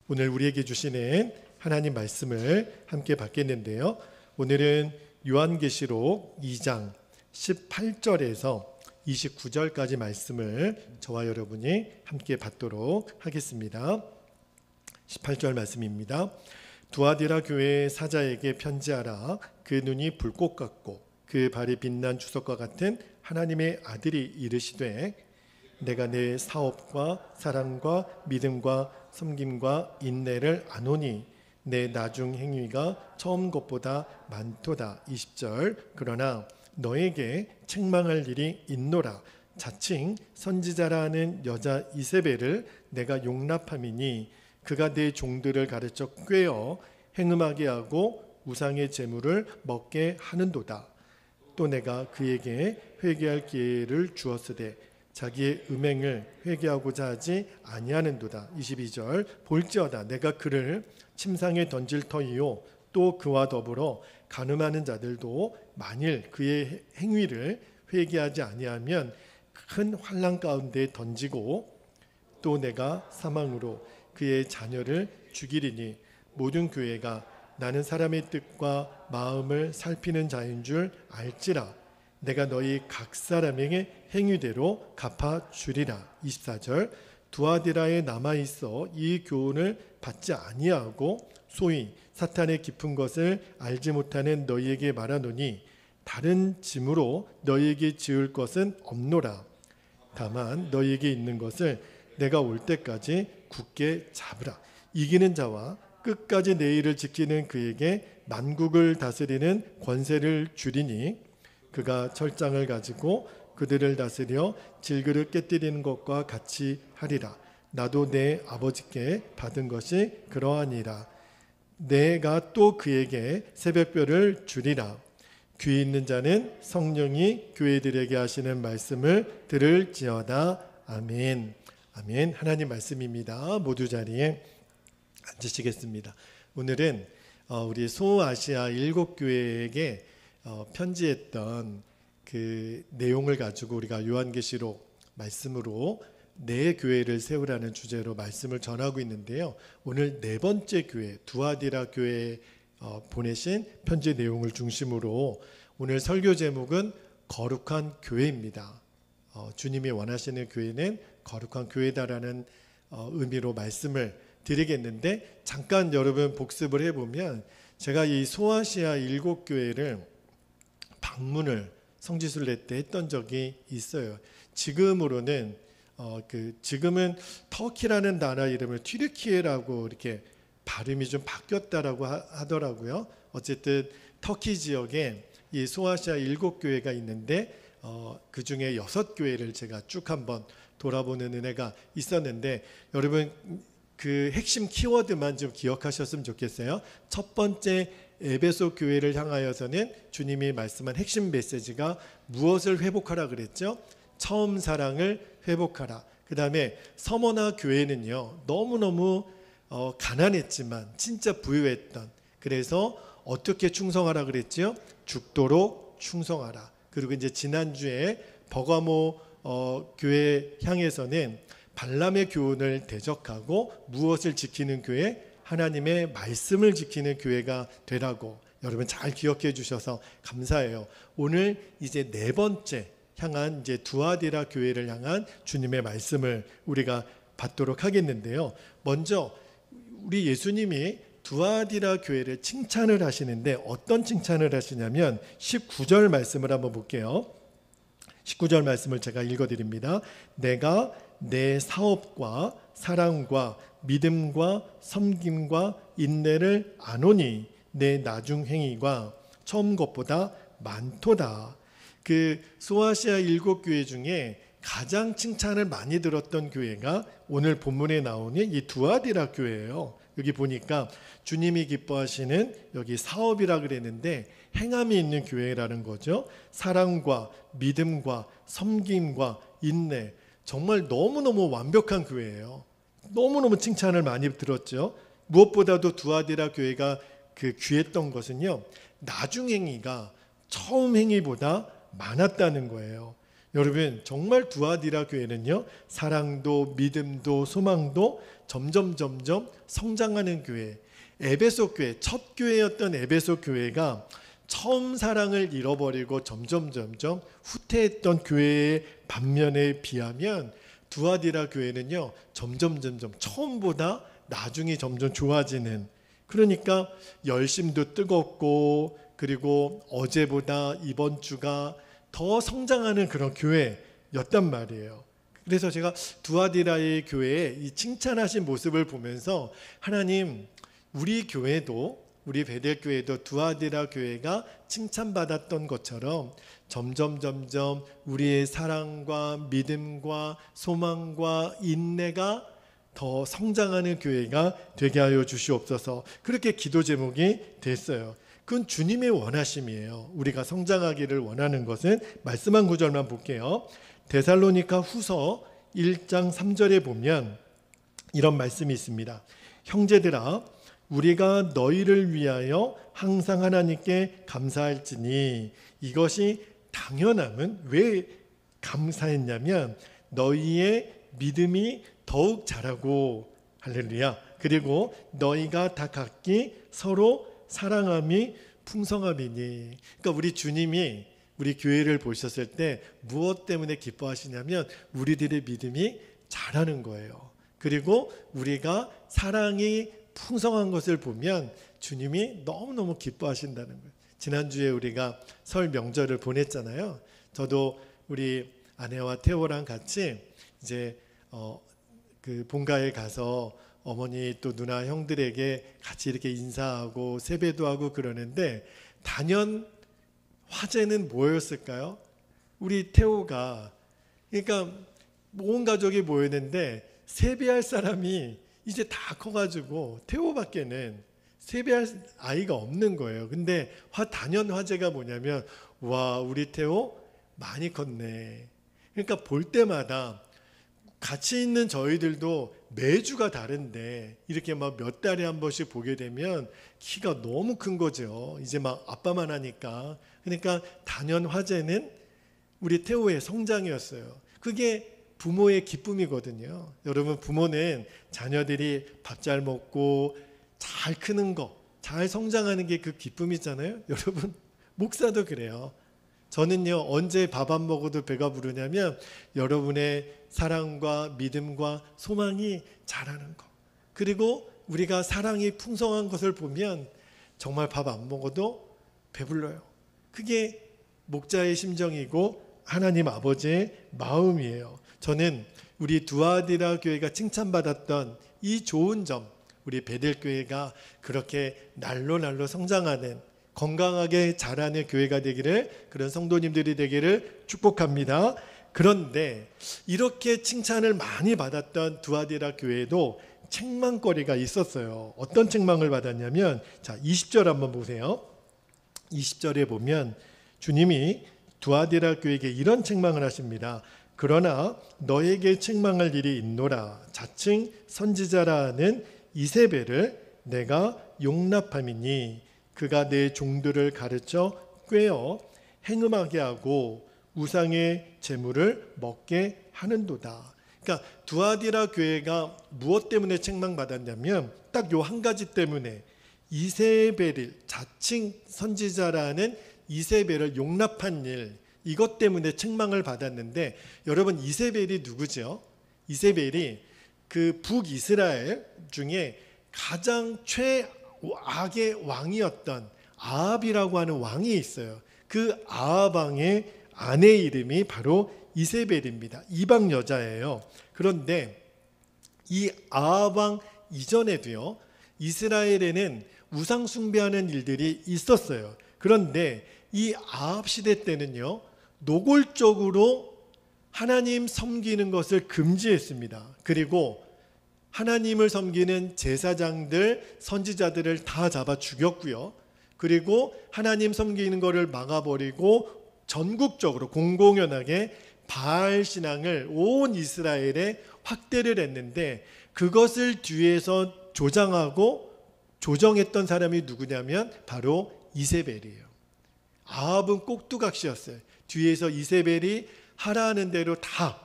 오늘 우리에게 주시는 하나님 말씀을 함께 받겠는데요. 오늘은 요한계시록 2장 18절에서 29절까지 말씀을 저와 여러분이 함께 받도록 하겠습니다. 18절 말씀입니다. 두아디라 교회의 사자에게 편지하라. 그 눈이 불꽃 같고 그 발이 빛난 주석과 같은 하나님의 아들이 이르시되 내가 내 사업과 사랑과 믿음과 섬김과 인내를 아노니 내 나중 행위가 처음 것보다 많도다. 20절 그러나 너에게 책망할 일이 있노라. 자칭 선지자라 하는 여자 이세벨을 내가 용납함이니 그가 내 종들을 가르쳐 꾀어 행음하게 하고 우상의 제물을 먹게 하는도다. 또 내가 그에게 회개할 기회를 주었으되 자기의 음행을 회개하고자 하지 아니하는도다. 22절 볼지어다 내가 그를 침상에 던질 터이요 또 그와 더불어 간음하는 자들도 만일 그의 행위를 회개하지 아니하면 큰 환난 가운데 던지고 또 내가 사망으로 그의 자녀를 죽이리니 모든 교회가 나는 사람의 뜻과 마음을 살피는 자인 줄 알지라. 내가 너희 각 사람에게 행위대로 갚아주리라. 24절 두아디라에 남아있어 이 교훈을 받지 아니하고 소위 사탄의 깊은 것을 알지 못하는 너희에게 말하노니 다른 짐으로 너희에게 지을 것은 없노라. 다만 너희에게 있는 것을 내가 올 때까지 굳게 잡으라. 이기는 자와 끝까지 내 일을 지키는 그에게 만국을 다스리는 권세를 주리니 그가 철장을 가지고 그들을 다스려 질그릇 깨뜨리는 것과 같이 하리라. 나도 내 아버지께 받은 것이 그러하니라. 내가 또 그에게 새벽별을 주리라. 귀 있는 자는 성령이 교회들에게 하시는 말씀을 들을지어다. 아멘. 아멘. 하나님 말씀입니다. 모두 자리에 앉으시겠습니다. 오늘은 우리 소아시아 7교회에게 편지했던 그 내용을 가지고 우리가 요한계시록 말씀으로 내 교회를 세우라는 주제로 말씀을 전하고 있는데요. 오늘 네 번째 교회 두아디라 교회에 보내신 편지 내용을 중심으로 오늘 설교 제목은 거룩한 교회입니다. 주님이 원하시는 교회는 거룩한 교회다라는 의미로 말씀을 드리겠는데 잠깐 여러분 복습을 해보면 제가 이 소아시아 7교회를 방문을 성지순례 때 했던 적이 있어요. 지금으로는 지금은 터키라는 나라 이름을 튀르키예라고 이렇게 발음이 좀 바뀌었다라고 하더라고요. 어쨌든 터키 지역에 이 소아시아 7교회가 있는데 그 중에 6교회를 제가 쭉 한번 돌아보는 은혜가 있었는데 여러분 그 핵심 키워드만 좀 기억하셨으면 좋겠어요. 첫 번째 에베소 교회를 향하여서는 주님이 말씀한 핵심 메시지가 무엇을 회복하라 그랬죠? 처음 사랑을 회복하라. 그 다음에 서머나 교회는요 너무너무 가난했지만 진짜 부유했던, 그래서 어떻게 충성하라 그랬죠? 죽도록 충성하라. 그리고 이제 지난주에 버가모 교회 향해서는 발람의 교훈을 대적하고 무엇을 지키는 교회? 하나님의 말씀을 지키는 교회가 되라고 여러분 잘 기억해 주셔서 감사해요. 오늘 이제 네 번째 향한 이제 두아디라 교회를 향한 주님의 말씀을 우리가 받도록 하겠는데요. 먼저 우리 예수님이 두아디라 교회를 칭찬을 하시는데 어떤 칭찬을 하시냐면 19절 말씀을 한번 볼게요. 19절 말씀을 제가 읽어드립니다. 내가 내 사업과 사랑과 믿음과 섬김과 인내를 아노니 내 나중 행위가 처음 것보다 많도다. 그 소아시아 7교회 중에 가장 칭찬을 많이 들었던 교회가 오늘 본문에 나오는 이 두아디라 교회예요. 여기 보니까 주님이 기뻐하시는 여기 사업이라 그랬는데 행함이 있는 교회라는 거죠. 사랑과 믿음과 섬김과 인내, 정말 너무너무 완벽한 교회예요. 너무너무 칭찬을 많이 들었죠. 무엇보다도 두아디라 교회가 그 귀했던 것은요, 나중 행위가 처음 행위보다 많았다는 거예요. 여러분 정말 두아디라 교회는요 사랑도 믿음도 소망도 점점 성장하는 교회, 에베소 교회, 첫 교회였던 에베소 교회가 처음 사랑을 잃어버리고 점점 후퇴했던 교회의 반면에 비하면 두아디라 교회는요 점점 처음보다 나중이 점점 좋아지는, 그러니까 열심도 뜨겁고 그리고 어제보다 이번 주가 더 성장하는 그런 교회였단 말이에요. 그래서 제가 두아디라의 교회의 이 칭찬하신 모습을 보면서 하나님, 우리 교회도, 우리 베델교회도 두아디라 교회가 칭찬받았던 것처럼 점점 우리의 사랑과 믿음과 소망과 인내가 더 성장하는 교회가 되게 하여 주시옵소서. 그렇게 기도 제목이 됐어요. 그건 주님의 원하심이에요. 우리가 성장하기를 원하는 것은 말씀 한 구절만 볼게요. 데살로니가 후서 1장 3절에 보면 이런 말씀이 있습니다. 형제들아, 우리가 너희를 위하여 항상 하나님께 감사할지니 이것이 당연함은 왜 감사했냐면 너희의 믿음이 더욱 자라고, 할렐루야, 그리고 너희가 다 각기 서로 사랑함이 풍성함이니. 그러니까 우리 주님이 우리 교회를 보셨을 때 무엇 때문에 기뻐하시냐면 우리들의 믿음이 자라는 거예요. 그리고 우리가 사랑이 풍성한 것을 보면 주님이 너무너무 기뻐하신다는 거예요. 지난주에 우리가 설 명절을 보냈잖아요. 저도 우리 아내와 태호랑 같이 이제 그 본가에 가서 어머니 또 누나 형들에게 같이 이렇게 인사하고 세배도 하고 그러는데, 단연 화제는 뭐였을까요? 우리 태호가, 그러니까 온 가족이 모였는데 세배할 사람이 이제 다 커가지고 태호밖에는 세배할 아이가 없는 거예요. 근데 단연 화제가 뭐냐면, 와, 우리 태호 많이 컸네. 그러니까 볼 때마다 같이 있는 저희들도 매주가 다른데 이렇게 막 몇 달에 한 번씩 보게 되면 키가 너무 큰 거죠. 이제 막 아빠만 하니까. 그러니까 단연 화제는 우리 태호의 성장이었어요. 그게 부모의 기쁨이거든요. 여러분, 부모는 자녀들이 밥 잘 먹고 잘 크는 거, 잘 성장하는 게 그 기쁨이잖아요. 여러분, 목사도 그래요. 저는요, 언제 밥 안 먹어도 배가 부르냐면 여러분의 사랑과 믿음과 소망이 자라는 거, 그리고 우리가 사랑이 풍성한 것을 보면 정말 밥 안 먹어도 배불러요. 그게 목자의 심정이고 하나님 아버지의 마음이에요. 저는 우리 두아디라 교회가 칭찬받았던 이 좋은 점, 우리 베델교회가 그렇게 날로 성장하는, 건강하게 자라는 교회가 되기를, 그런 성도님들이 되기를 축복합니다. 그런데 이렇게 칭찬을 많이 받았던 두아디라 교회도 책망거리가 있었어요. 어떤 책망을 받았냐면, 자, 20절 한번 보세요. 20절에 보면 주님이 두아디라 교회에게 이런 책망을 하십니다. 그러나 너에게 책망할 일이 있노라. 자칭 선지자라 하는 이세벨을 내가 용납함이니 그가 내 종들을 가르쳐 꾀어 행음하게 하고 우상의 재물을 먹게 하는도다. 그러니까 두아디라 교회가 무엇 때문에 책망받았냐면 딱 요 한 가지 때문에, 이세벨을, 자칭 선지자라는 이세벨을 용납한 일, 이것 때문에 책망을 받았는데, 여러분, 이세벨이 누구죠? 이세벨이 그 북이스라엘 중에 가장 최악의 왕이었던 아합이라고 하는 왕이 있어요. 그 아합 왕의 아내 이름이 바로 이세벨입니다. 이방 여자예요. 그런데 이 아합 왕 이전에도요, 이스라엘에는 우상 숭배하는 일들이 있었어요. 그런데 이 아합 시대 때는요, 노골적으로 하나님 섬기는 것을 금지했습니다. 그리고 하나님을 섬기는 제사장들, 선지자들을 다 잡아 죽였고요. 그리고 하나님 섬기는 것을 막아버리고 전국적으로 공공연하게 바알 신앙을 온 이스라엘에 확대를 했는데, 그것을 뒤에서 조장하고 조정했던 사람이 누구냐면 바로 이세벨이에요. 아합은 꼭두각시였어요. 뒤에서 이세벨이 하라는 대로 다.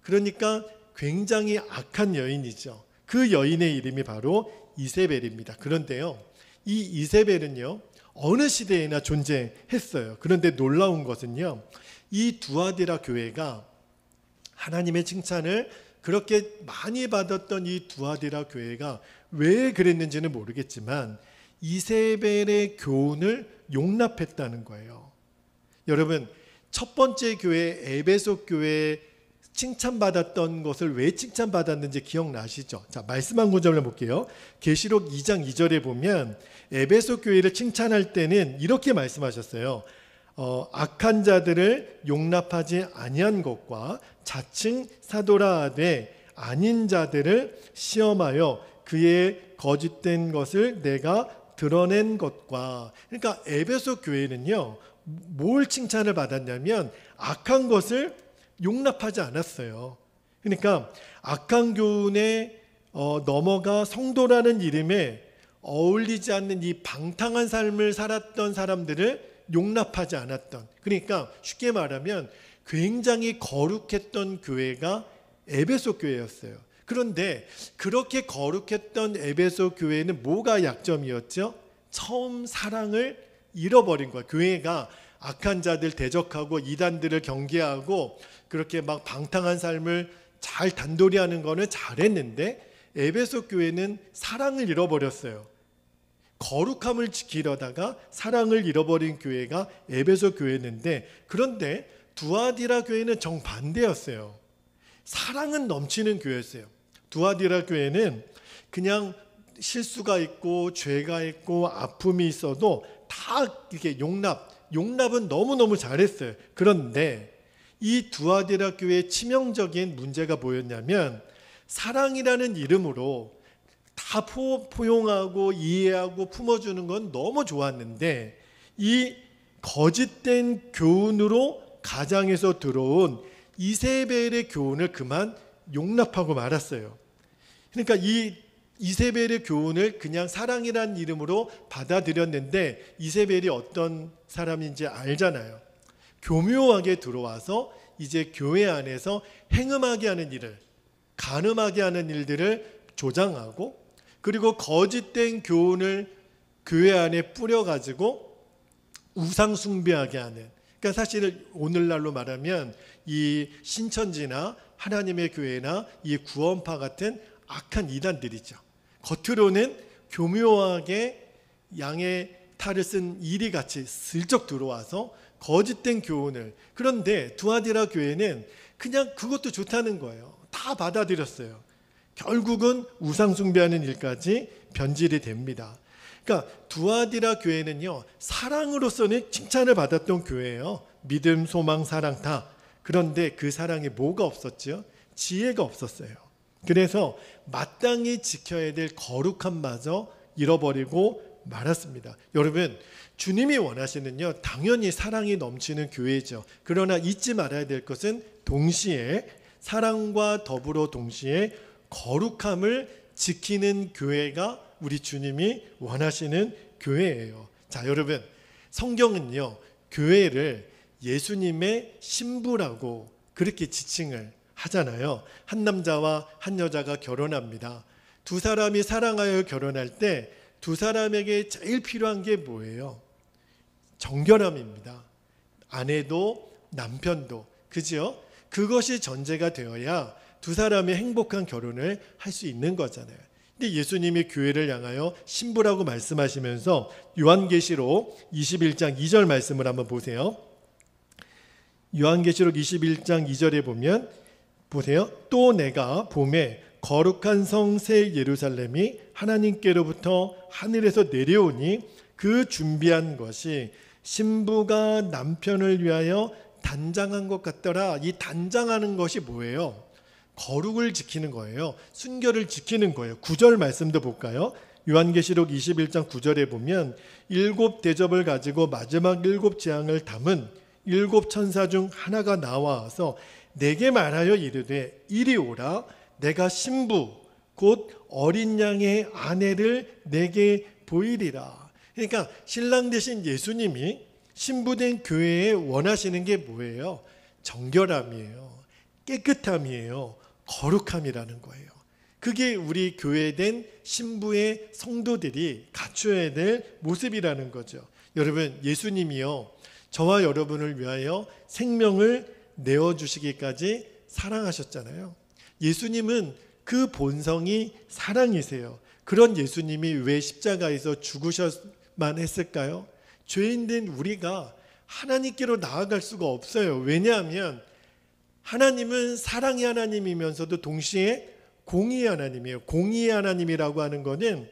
그러니까 굉장히 악한 여인이죠. 그 여인의 이름이 바로 이세벨입니다. 그런데요, 이 이세벨은요 어느 시대에나 존재했어요. 그런데 놀라운 것은요, 이 두아디라 교회가 하나님의 칭찬을 그렇게 많이 받았던 이 두아디라 교회가 왜 그랬는지는 모르겠지만 이세벨의 교훈을 용납했다는 거예요. 여러분, 첫 번째 교회 에베소 교회 칭찬받았던 것을 왜 칭찬받았는지 기억나시죠? 자, 말씀 한 구절을 볼게요. 계시록 2장 2절에 보면 에베소 교회를 칭찬할 때는 이렇게 말씀하셨어요. 악한 자들을 용납하지 아니한 것과 자칭 사도라 하되 아닌 자들을 시험하여 그의 거짓된 것을 내가 드러낸 것과. 그러니까 에베소 교회는요 뭘 칭찬을 받았냐면 악한 것을 용납하지 않았어요. 그러니까 악한 교훈에 넘어가 성도라는 이름에 어울리지 않는 이 방탕한 삶을 살았던 사람들을 용납하지 않았던, 그러니까 쉽게 말하면 굉장히 거룩했던 교회가 에베소 교회였어요. 그런데 그렇게 거룩했던 에베소 교회는 뭐가 약점이었죠? 처음 사랑을 잃어버린 거예요. 교회가 악한 자들 대적하고 이단들을 경계하고 그렇게 막 방탕한 삶을 잘 단도리하는 거는 잘했는데 에베소 교회는 사랑을 잃어버렸어요. 거룩함을 지키려다가 사랑을 잃어버린 교회가 에베소 교회였는데, 그런데 두아디라 교회는 정반대였어요. 사랑은 넘치는 교회였어요. 두아디라 교회는 그냥 실수가 있고 죄가 있고 아픔이 있어도 다 이렇게 용납은 너무너무 잘했어요. 그런데 이 두아디라 교회의 치명적인 문제가 뭐였냐면 사랑이라는 이름으로 다 포용하고 이해하고 품어주는 건 너무 좋았는데 이 거짓된 교훈으로 가장에서 들어온 이세벨의 교훈을 그만 용납하고 말았어요. 그러니까 이 이세벨의 교훈을 그냥 사랑이라는 이름으로 받아들였는데 이세벨이 어떤 사람인지 알잖아요. 교묘하게 들어와서 이제 교회 안에서 행음하게 하는 일을, 간음하게 하는 일들을 조장하고, 그리고 거짓된 교훈을 교회 안에 뿌려가지고 우상 숭배하게 하는, 그러니까 사실 오늘날로 말하면 이 신천지나 하나님의 교회나 이 구원파 같은 악한 이단들이죠. 겉으로는 교묘하게 양의 탈을 쓴 이리같이 슬쩍 들어와서 거짓된 교훈을, 그런데 두아디라 교회는 그냥 그것도 좋다는 거예요. 다 받아들였어요. 결국은 우상 숭배하는 일까지 변질이 됩니다. 그러니까 두아디라 교회는요 사랑으로서는 칭찬을 받았던 교회예요. 믿음, 소망, 사랑 다. 그런데 그 사랑에 뭐가 없었죠? 지혜가 없었어요. 그래서 마땅히 지켜야 될 거룩함마저 잃어버리고 말았습니다. 여러분, 주님이 원하시는요 당연히 사랑이 넘치는 교회죠. 그러나 잊지 말아야 될 것은 동시에 사랑과 더불어 동시에 거룩함을 지키는 교회가 우리 주님이 원하시는 교회예요. 자, 여러분, 성경은요 교회를 예수님의 신부라고 그렇게 지칭을 하잖아요. 한 남자와 한 여자가 결혼합니다. 두 사람이 사랑하여 결혼할 때 두 사람에게 제일 필요한 게 뭐예요? 정결함입니다. 아내도 남편도, 그죠? 그것이 전제가 되어야 두 사람의 행복한 결혼을 할 수 있는 거잖아요. 근데 예수님이 교회를 향하여 신부라고 말씀하시면서 요한계시록 21장 2절 말씀을 한번 보세요. 요한계시록 21장 2절에 보면 보세요. 또 내가 봄에 거룩한 성 새 예루살렘이 하나님께로부터 하늘에서 내려오니 그 준비한 것이 신부가 남편을 위하여 단장한 것 같더라. 이 단장하는 것이 뭐예요? 거룩을 지키는 거예요. 순결을 지키는 거예요. 9절 말씀도 볼까요? 요한계시록 21장 9절에 보면 일곱 대접을 가지고 마지막 일곱 재앙을 담은 일곱 천사 중 하나가 나와서 내게 말하여 이르되 이리 오라. 내가 신부 곧 어린 양의 아내를 내게 보이리라. 그러니까 신랑 되신 예수님이 신부된 교회에 원하시는 게 뭐예요? 정결함이에요. 깨끗함이에요. 거룩함이라는 거예요. 그게 우리 교회된 신부의 성도들이 갖춰야 될 모습이라는 거죠. 여러분, 예수님이요, 저와 여러분을 위하여 생명을 내어주시기까지 사랑하셨잖아요. 예수님은 그 본성이 사랑이세요. 그런 예수님이 왜 십자가에서 죽으셔만 했을까요? 죄인된 우리가 하나님께로 나아갈 수가 없어요. 왜냐하면 하나님은 사랑의 하나님이면서도 동시에 공의의 하나님이에요. 공의의 하나님이라고 하는 것은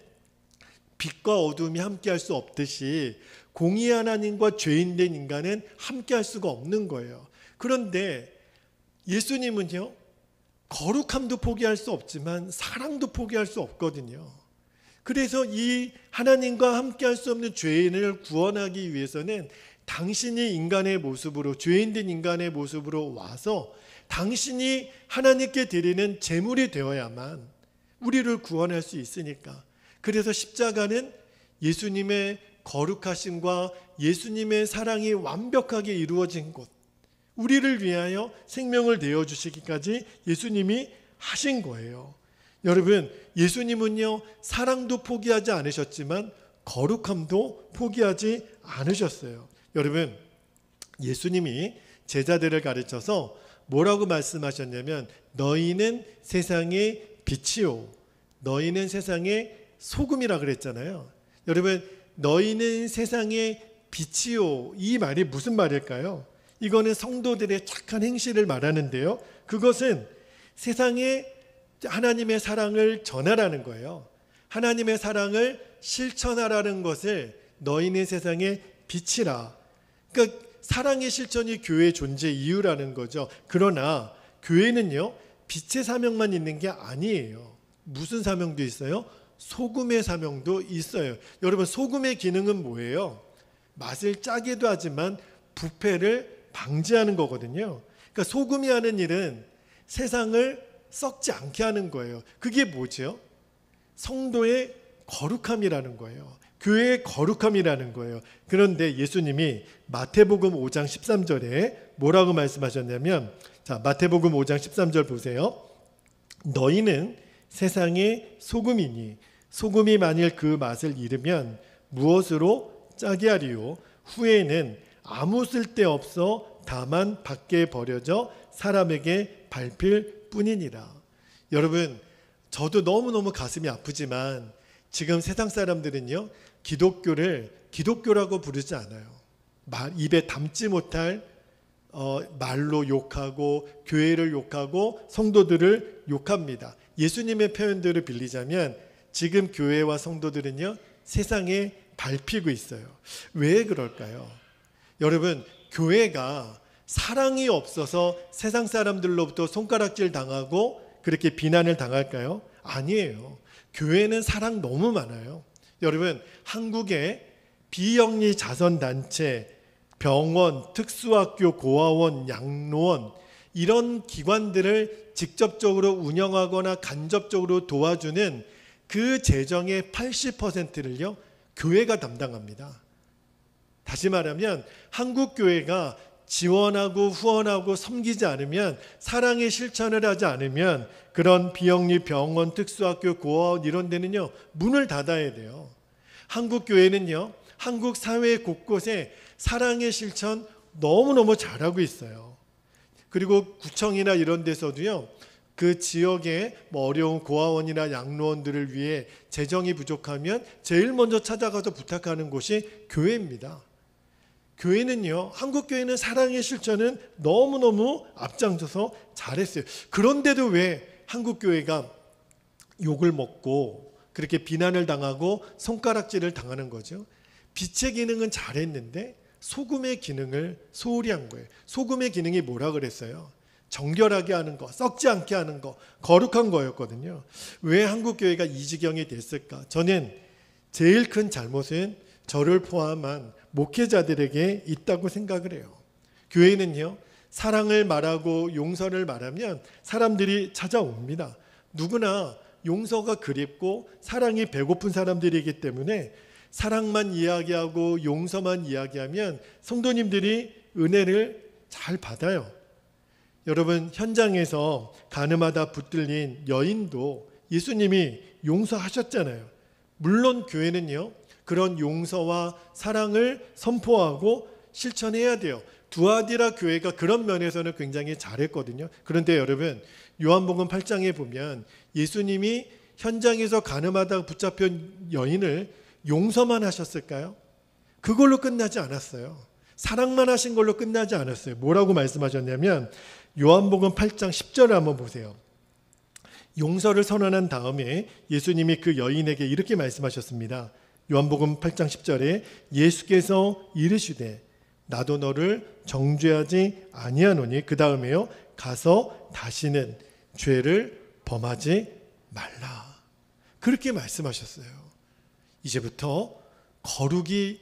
빛과 어둠이 함께할 수 없듯이 공의의 하나님과 죄인된 인간은 함께할 수가 없는 거예요. 그런데 예수님은요, 거룩함도 포기할 수 없지만 사랑도 포기할 수 없거든요. 그래서 이 하나님과 함께할 수 없는 죄인을 구원하기 위해서는 당신이 인간의 모습으로, 죄인된 인간의 모습으로 와서 당신이 하나님께 드리는 제물이 되어야만 우리를 구원할 수 있으니까. 그래서 십자가는 예수님의 거룩하심과 예수님의 사랑이 완벽하게 이루어진 곳, 우리를 위하여 생명을 내어주시기까지 예수님이 하신 거예요. 여러분, 예수님은요, 사랑도 포기하지 않으셨지만 거룩함도 포기하지 않으셨어요. 여러분, 예수님이 제자들을 가르쳐서 뭐라고 말씀하셨냐면, 너희는 세상의 빛이요, 너희는 세상의 소금이라 그랬잖아요. 여러분, 너희는 세상의 빛이요, 이 말이 무슨 말일까요? 이거는 성도들의 착한 행실을 말하는데요, 그것은 세상에 하나님의 사랑을 전하라는 거예요. 하나님의 사랑을 실천하라는 것을 너희는 세상의 빛이라. 그러니까 사랑의 실천이 교회의 존재 이유라는 거죠. 그러나 교회는요, 빛의 사명만 있는 게 아니에요. 무슨 사명도 있어요? 소금의 사명도 있어요. 여러분, 소금의 기능은 뭐예요? 맛을 짜게도 하지만 부패를 방지하는 거거든요. 그러니까 소금이 하는 일은 세상을 썩지 않게 하는 거예요. 그게 뭐죠? 성도의 거룩함이라는 거예요. 교회의 거룩함이라는 거예요. 그런데 예수님이 마태복음 5장 13절에 뭐라고 말씀하셨냐면, 자, 마태복음 5장 13절 보세요. 너희는 세상의 소금이니 소금이 만일 그 맛을 잃으면 무엇으로 짜게 하리요? 후에는 아무 쓸데없어 다만 밖에 버려져 사람에게 밟힐 뿐이니라. 여러분, 저도 너무너무 가슴이 아프지만 지금 세상 사람들은요, 기독교를 기독교라고 부르지 않아요. 입에 담지 못할 말로 욕하고 교회를 욕하고 성도들을 욕합니다. 예수님의 표현들을 빌리자면 지금 교회와 성도들은요, 세상에 밟히고 있어요. 왜 그럴까요? 여러분, 교회가 사랑이 없어서 세상 사람들로부터 손가락질 당하고 그렇게 비난을 당할까요? 아니에요. 교회는 사랑 너무 많아요. 여러분, 한국의 비영리 자선단체, 병원, 특수학교, 고아원, 양로원, 이런 기관들을 직접적으로 운영하거나 간접적으로 도와주는 그 재정의 80%를요, 교회가 담당합니다. 다시 말하면 한국 교회가 지원하고 후원하고 섬기지 않으면, 사랑의 실천을 하지 않으면 그런 비영리 병원, 특수학교, 고아원 이런 데는요, 문을 닫아야 돼요. 한국 교회는요, 한국 사회 곳곳에 사랑의 실천 너무너무 잘하고 있어요. 그리고 구청이나 이런 데서도요, 그 지역에 어려운 고아원이나 양로원들을 위해 재정이 부족하면 제일 먼저 찾아가서 부탁하는 곳이 교회입니다. 교회는요, 한국 교회는 사랑의 실천은 너무너무 앞장서서 잘했어요. 그런데도 왜 한국 교회가 욕을 먹고 그렇게 비난을 당하고 손가락질을 당하는 거죠? 빛의 기능은 잘했는데 소금의 기능을 소홀히 한 거예요. 소금의 기능이 뭐라 그랬어요? 정결하게 하는 거, 썩지 않게 하는 거, 거룩한 거였거든요. 왜 한국 교회가 이 지경이 됐을까? 저는 제일 큰 잘못은 저를 포함한 목회자들에게 있다고 생각을 해요. 교회는요, 사랑을 말하고 용서를 말하면 사람들이 찾아옵니다. 누구나 용서가 그립고 사랑이 배고픈 사람들이기 때문에 사랑만 이야기하고 용서만 이야기하면 성도님들이 은혜를 잘 받아요. 여러분, 현장에서 가늠하다 붙들린 여인도 예수님이 용서하셨잖아요. 물론 교회는요, 그런 용서와 사랑을 선포하고 실천해야 돼요. 두아디라 교회가 그런 면에서는 굉장히 잘했거든요. 그런데 여러분, 요한복음 8장에 보면 예수님이 현장에서 가늠하다가 붙잡힌 여인을 용서만 하셨을까요? 그걸로 끝나지 않았어요. 사랑만 하신 걸로 끝나지 않았어요. 뭐라고 말씀하셨냐면 요한복음 8장 10절을 한번 보세요. 용서를 선언한 다음에 예수님이 그 여인에게 이렇게 말씀하셨습니다. 요한복음 8장 10절에 예수께서 이르시되 나도 너를 정죄하지 아니하노니, 그 다음에요, 가서 다시는 죄를 범하지 말라. 그렇게 말씀하셨어요. 이제부터 거룩이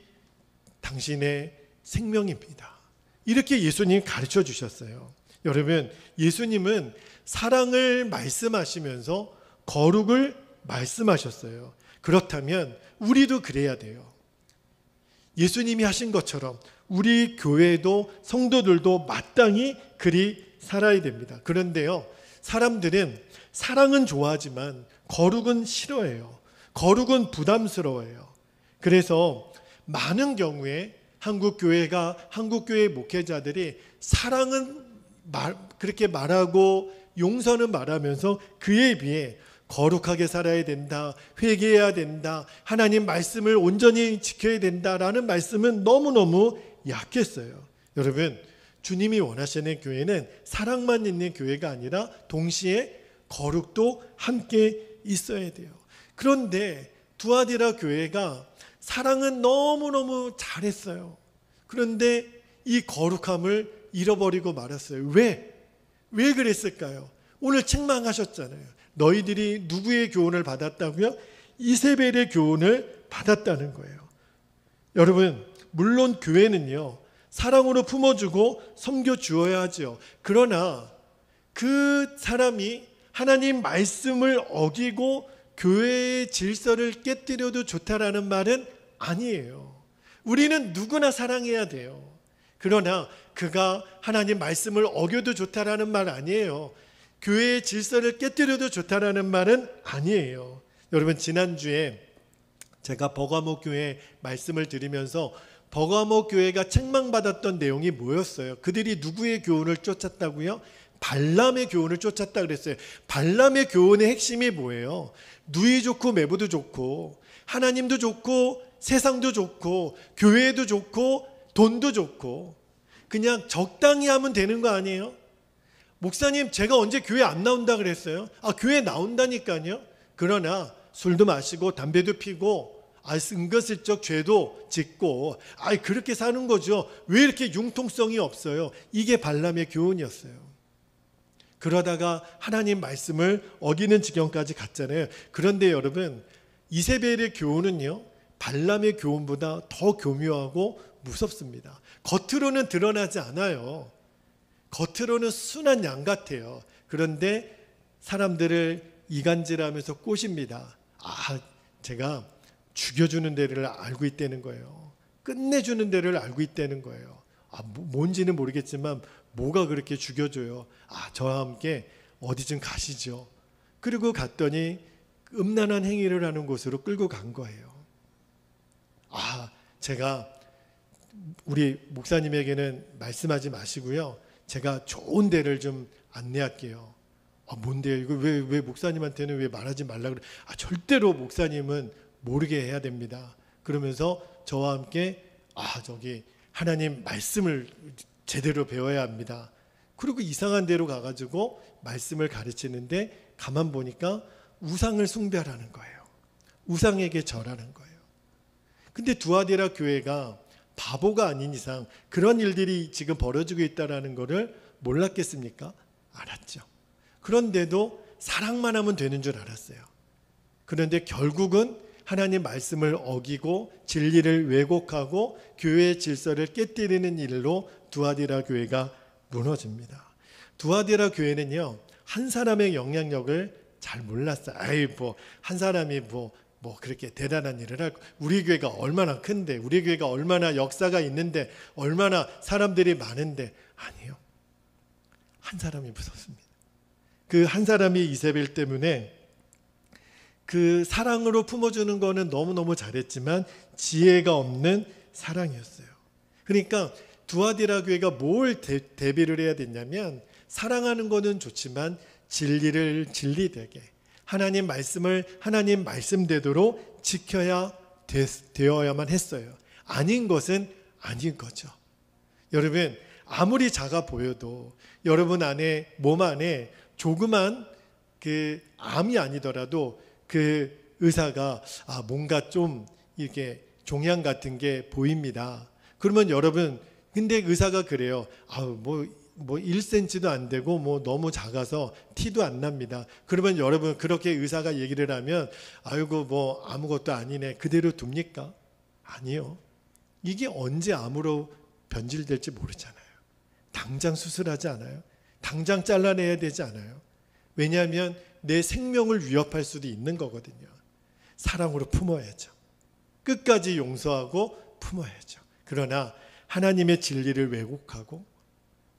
당신의 생명입니다. 이렇게 예수님이 가르쳐 주셨어요. 여러분, 예수님은 사랑을 말씀하시면서 거룩을 말씀하셨어요. 그렇다면 우리도 그래야 돼요. 예수님이 하신 것처럼 우리 교회도 성도들도 마땅히 그리 살아야 됩니다. 그런데요, 사람들은 사랑은 좋아하지만 거룩은 싫어해요. 거룩은 부담스러워해요. 그래서 많은 경우에 한국교회 목회자들이 사랑은 그렇게 말하고 용서는 말하면서 그에 비해 거룩하게 살아야 된다, 회개해야 된다, 하나님 말씀을 온전히 지켜야 된다라는 말씀은 너무너무 약했어요. 여러분, 주님이 원하시는 교회는 사랑만 있는 교회가 아니라 동시에 거룩도 함께 있어야 돼요. 그런데 두아디라 교회가 사랑은 너무너무 잘했어요. 그런데 이 거룩함을 잃어버리고 말았어요. 왜 그랬을까요? 오늘 책망하셨잖아요. 너희들이 누구의 교훈을 받았다고요? 이세벨의 교훈을 받았다는 거예요. 여러분, 물론 교회는요, 사랑으로 품어주고 섬겨주어야 하죠. 그러나 그 사람이 하나님 말씀을 어기고 교회의 질서를 깨뜨려도 좋다라는 말은 아니에요. 우리는 누구나 사랑해야 돼요. 그러나 그가 하나님 말씀을 어겨도 좋다라는 말 아니에요. 교회의 질서를 깨뜨려도 좋다라는 말은 아니에요. 여러분, 지난주에 제가 버가모 교회 말씀을 드리면서 버가모 교회가 책망받았던 내용이 뭐였어요? 그들이 누구의 교훈을 쫓았다고요? 발람의 교훈을 쫓았다 그랬어요. 발람의 교훈의 핵심이 뭐예요? 누이 좋고 매부도 좋고 하나님도 좋고 세상도 좋고 교회도 좋고 돈도 좋고 그냥 적당히 하면 되는 거 아니에요? 목사님, 제가 언제 교회 안 나온다 그랬어요? 교회 나온다니까요. 그러나 술도 마시고 담배도 피고 은근슬쩍 죄도 짓고 그렇게 사는 거죠. 왜 이렇게 융통성이 없어요? 이게 발람의 교훈이었어요. 그러다가 하나님 말씀을 어기는 지경까지 갔잖아요. 그런데 여러분, 이세벨의 교훈은요, 발람의 교훈보다 더 교묘하고 무섭습니다. 겉으로는 드러나지 않아요. 겉으로는 순한 양 같아요. 그런데 사람들을 이간질하면서 꼬십니다. 제가 죽여주는 데를 알고 있다는 거예요. 끝내주는 데를 알고 있다는 거예요. 뭔지는 모르겠지만 뭐가 그렇게 죽여줘요. 저와 함께 어디쯤 가시죠. 그리고 갔더니 음란한 행위를 하는 곳으로 끌고 간 거예요. 제가 우리 목사님에게는 말씀하지 마시고요, 제가 좋은 데를 좀 안내할게요. 뭔데요? 이거 왜 목사님한테는 왜 말하지 말라 그래? 절대로 목사님은 모르게 해야 됩니다. 그러면서 저와 함께 저기 하나님 말씀을 제대로 배워야 합니다. 그리고 이상한 데로 가가지고 말씀을 가르치는데 가만 보니까 우상을 숭배하라는 거예요. 우상에게 절하는 거예요. 근데 두아디라 교회가 바보가 아닌 이상 그런 일들이 지금 벌어지고 있다는 것을 몰랐겠습니까? 알았죠. 그런데도 사랑만 하면 되는 줄 알았어요. 그런데 결국은 하나님 말씀을 어기고 진리를 왜곡하고 교회의 질서를 깨뜨리는 일로 두아디라 교회가 무너집니다. 두아디라 교회는요, 한 사람의 영향력을 잘 몰랐어요. 한 사람이 그렇게 대단한 일을 하고, 우리 교회가 얼마나 큰데, 우리 교회가 얼마나 역사가 있는데, 얼마나 사람들이 많은데. 아니요, 한 사람이 무섭습니다. 그 한 사람이 이세벨 때문에 그 사랑으로 품어주는 거는 너무너무 잘했지만 지혜가 없는 사랑이었어요. 그러니까 두아디라 교회가 뭘 대비를 해야 됐냐면, 사랑하는 거는 좋지만 진리를 진리되게, 하나님 말씀을 하나님 말씀대로 지켜야 되어야만 했어요. 아닌 것은 아닌 거죠. 여러분, 아무리 작아 보여도 여러분 안에, 몸 안에 조그만 그 암이 아니더라도 그 의사가 뭔가 좀 이렇게 종양 같은 게 보입니다. 그러면 여러분, 근데 의사가 그래요. 뭐 1cm도 안 되고 뭐 너무 작아서 티도 안 납니다. 그러면 여러분, 그렇게 의사가 얘기를 하면 아이고 뭐 아무것도 아니네, 그대로 둡니까? 아니요. 이게 언제 암으로 변질될지 모르잖아요. 당장 수술하지 않아요. 당장 잘라내야 되지 않아요. 왜냐하면 내 생명을 위협할 수도 있는 거거든요. 사랑으로 품어야죠. 끝까지 용서하고 품어야죠. 그러나 하나님의 진리를 왜곡하고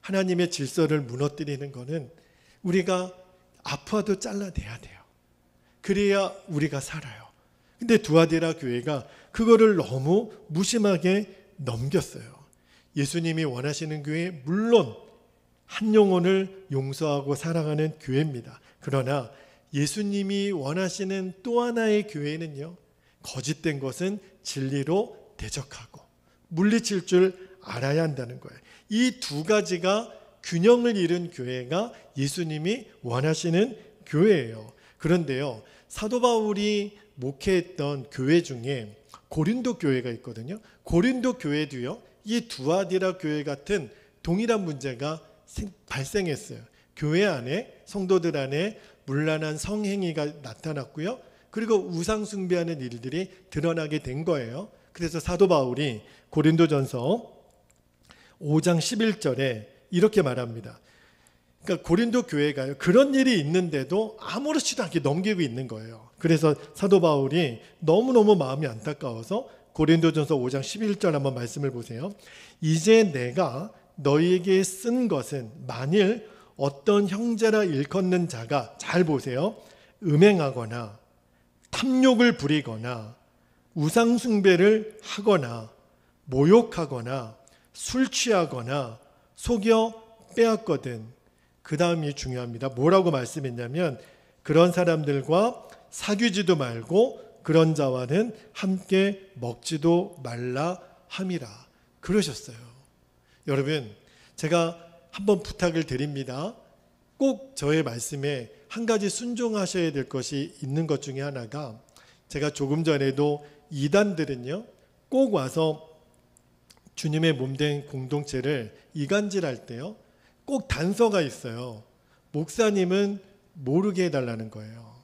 하나님의 질서를 무너뜨리는 것은 우리가 아파도 잘라내야 돼요. 그래야 우리가 살아요. 근데 두아디라 교회가 그거를 너무 무심하게 넘겼어요. 예수님이 원하시는 교회, 물론 한 영혼을 용서하고 사랑하는 교회입니다. 그러나 예수님이 원하시는 또 하나의 교회는요, 거짓된 것은 진리로 대적하고 물리칠 줄 알아야 한다는 거예요. 이 두 가지가 균형을 이룬 교회가 예수님이 원하시는 교회예요. 그런데요, 사도 바울이 목회했던 교회 중에 고린도 교회가 있거든요. 고린도 교회도요, 이 두아디라 교회 같은 동일한 문제가 발생했어요. 교회 안에, 성도들 안에 문란한 성행위가 나타났고요. 그리고 우상 숭배하는 일들이 드러나게 된 거예요. 그래서 사도 바울이 고린도전서 5장 11절에 이렇게 말합니다. 그러니까 고린도 교회가요, 그런 일이 있는데도 아무렇지도 않게 넘기고 있는 거예요. 그래서 사도 바울이 너무너무 마음이 안타까워서 고린도전서 5장 11절 한번 말씀을 보세요. 이제 내가 너희에게 쓴 것은 만일 어떤 형제라 일컫는 자가, 잘 보세요, 음행하거나 탐욕을 부리거나 우상 숭배를 하거나 모욕하거나 술 취하거나 속여 빼앗거든. 그 다음이 중요합니다. 뭐라고 말씀했냐면, 그런 사람들과 사귀지도 말고 그런 자와는 함께 먹지도 말라 함이라 그러셨어요. 여러분, 제가 한번 부탁을 드립니다. 꼭 저의 말씀에 한 가지 순종하셔야 될 것이 있는 것 중에 하나가, 제가 조금 전에도 이단들은요, 꼭 와서 주님의 몸된 공동체를 이간질할 때요, 꼭 단서가 있어요. 목사님은 모르게 해달라는 거예요.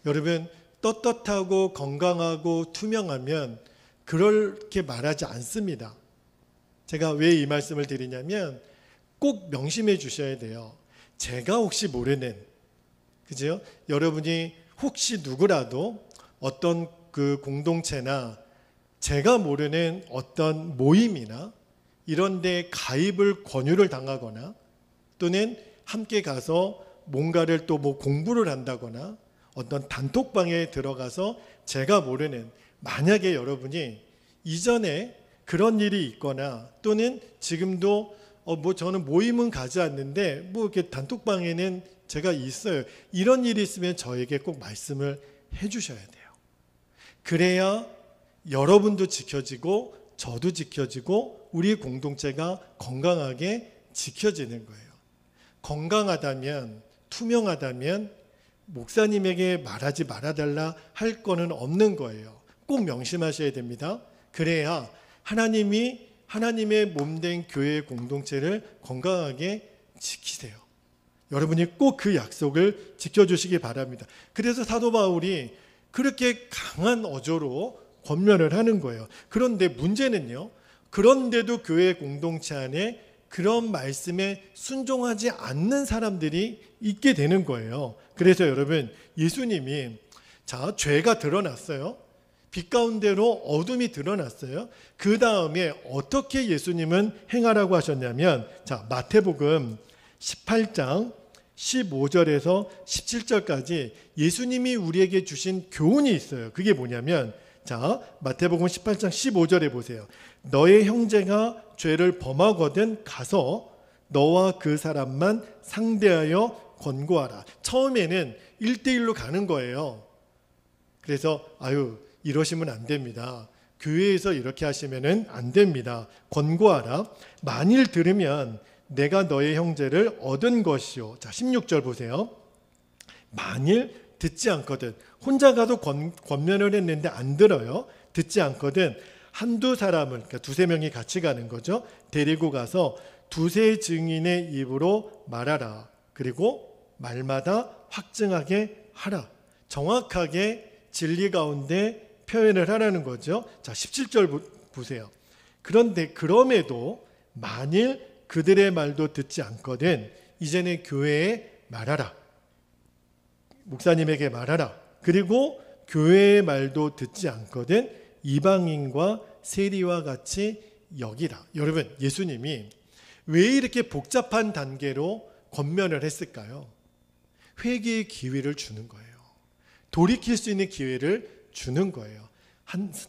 여러분, 떳떳하고 건강하고 투명하면 그렇게 말하지 않습니다. 제가 왜 이 말씀을 드리냐면, 꼭 명심해 주셔야 돼요. 제가 혹시 모르는, 그죠? 여러분이 혹시 누구라도 어떤 그 공동체나 제가 모르는 어떤 모임이나 이런 데 가입을 권유를 당하거나, 또는 함께 가서 뭔가를 또 뭐 공부를 한다거나 어떤 단톡방에 들어가서 제가 모르는, 만약에 여러분이 이전에 그런 일이 있거나 또는 지금도 뭐 저는 모임은 가지 않는데 뭐 이렇게 단톡방에는 제가 있어요, 이런 일이 있으면 저에게 꼭 말씀을 해 주셔야 돼요. 그래야 여러분도 지켜지고 저도 지켜지고 우리 공동체가 건강하게 지켜지는 거예요. 건강하다면, 투명하다면 목사님에게 말하지 말아달라 할 거는 없는 거예요. 꼭 명심하셔야 됩니다. 그래야 하나님의 몸된 교회 공동체를 건강하게 지키세요. 여러분이 꼭 그 약속을 지켜주시기 바랍니다. 그래서 사도 바울이 그렇게 강한 어조로 권면을 하는 거예요. 그런데 문제는요, 그런데도 교회 공동체 안에 그런 말씀에 순종하지 않는 사람들이 있게 되는 거예요. 그래서 여러분, 예수님이 죄가 드러났어요. 빛 가운데로 어둠이 드러났어요. 그 다음에 어떻게 예수님은 행하라고 하셨냐면, 마태복음 18장 15절에서 17절까지 예수님이 우리에게 주신 교훈이 있어요. 그게 뭐냐면, 자, 마태복음 18장 15절에 보세요. 너의 형제가 죄를 범하거든 가서 너와 그 사람만 상대하여 권고하라. 처음에는 1대1로 가는 거예요. 그래서 이러시면 안 됩니다. 교회에서 이렇게 하시면 안 됩니다. 권고하라. 만일 들으면 내가 너의 형제를 얻은 것이요. 자, 16절 보세요. 만일 듣지 않거든. 혼자 가도 권면을 했는데 안 들어요. 듣지 않거든. 한두 사람을, 그러니까 두세 명이 같이 가는 거죠. 데리고 가서 두세 증인의 입으로 말하라. 그리고 말마다 확증하게 하라. 정확하게 진리 가운데 표현을 하라는 거죠. 자, 17절 보세요. 그런데 그럼에도 만일 그들의 말도 듣지 않거든 이제는 교회에 말하라. 목사님에게 말하라. 그리고 교회의 말도 듣지 않거든 이방인과 세리와 같이 여기라. 여러분, 예수님이 왜 이렇게 복잡한 단계로 권면을 했을까요? 회개의 기회를 주는 거예요. 돌이킬 수 있는 기회를 주는 거예요.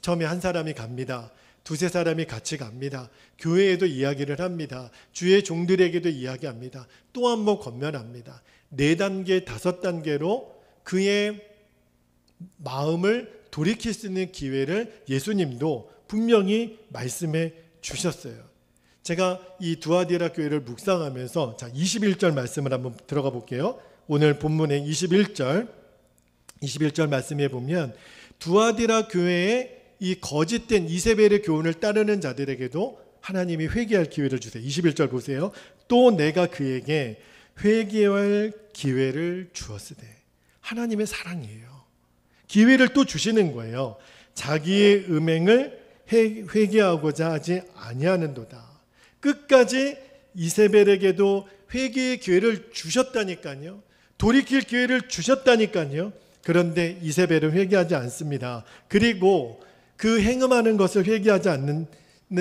처음에 한 사람이 갑니다. 두세 사람이 같이 갑니다. 교회에도 이야기를 합니다. 주의 종들에게도 이야기합니다. 또 한 번 권면합니다. 4단계, 5단계로 그의 마음을 돌이킬 수 있는 기회를 예수님도 분명히 말씀해 주셨어요. 제가 이 두아디라 교회를 묵상하면서 21절 말씀을 한번 들어가 볼게요. 오늘 본문의 21절 말씀에 보면 두아디라 교회의 이 거짓된 이세벨의 교훈을 따르는 자들에게도 하나님이 회개할 기회를 주세요. 21절 보세요. 또 내가 그에게 회개할 기회를 주었으되. 하나님의 사랑이에요. 기회를 또 주시는 거예요. 자기의 음행을 회개하고자 하지 아니하는도다. 끝까지 이세벨에게도 회개의 기회를 주셨다니까요. 돌이킬 기회를 주셨다니까요. 그런데 이세벨은 회개하지 않습니다. 그리고 그 행음하는 것을 회개하지 않는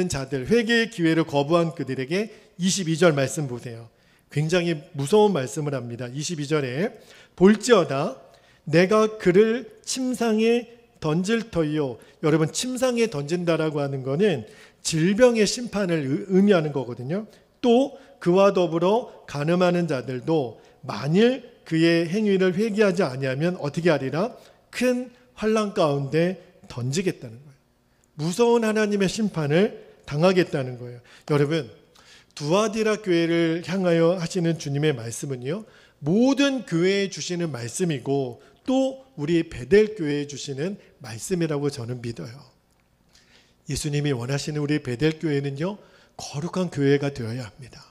자들, 회개의 기회를 거부한 그들에게 22절 말씀 보세요. 굉장히 무서운 말씀을 합니다. 22절에 볼지어다 내가 그를 침상에 던질 터이요. 여러분, 침상에 던진다라고 하는 거는 질병의 심판을 의미하는 거거든요. 또 그와 더불어 간음하는 자들도 만일 그의 행위를 회개하지 아니하면 어떻게 하리라? 큰 환난 가운데 던지겠다는 거예요. 무서운 하나님의 심판을 당하겠다는 거예요. 여러분, 두아디라 교회를 향하여 하시는 주님의 말씀은요, 모든 교회에 주시는 말씀이고 또 우리 베델 교회에 주시는 말씀이라고 저는 믿어요. 예수님이 원하시는 우리 베델 교회는요, 거룩한 교회가 되어야 합니다.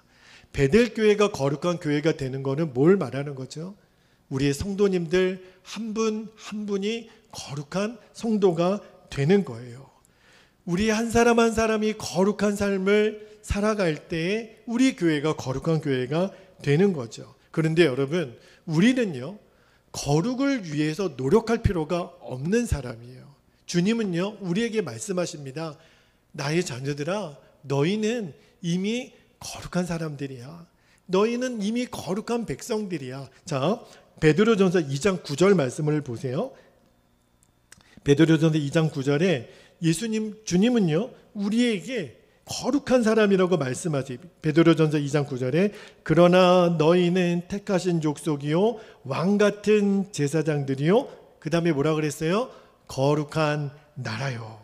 베델 교회가 거룩한 교회가 되는 것은 뭘 말하는 거죠? 우리의 성도님들 한 분 한 분이 거룩한 성도가 되는 거예요. 우리 한 사람 한 사람이 거룩한 삶을 살아갈 때에 우리 교회가 거룩한 교회가 되는 거죠. 그런데 여러분, 우리는요, 거룩을 위해서 노력할 필요가 없는 사람이에요. 주님은요, 우리에게 말씀하십니다. 나의 자녀들아, 너희는 이미 거룩한 사람들이야. 너희는 이미 거룩한 백성들이야. 자, 베드로전서 2장 9절 말씀을 보세요. 베드로전서 2장 9절에 주님은요, 우리에게 거룩한 사람이라고 말씀하세요. 베드로전서 2장 9절에 그러나 너희는 택하신 족속이요 왕같은 제사장들이요, 그 다음에 뭐라 그랬어요? 거룩한 나라요,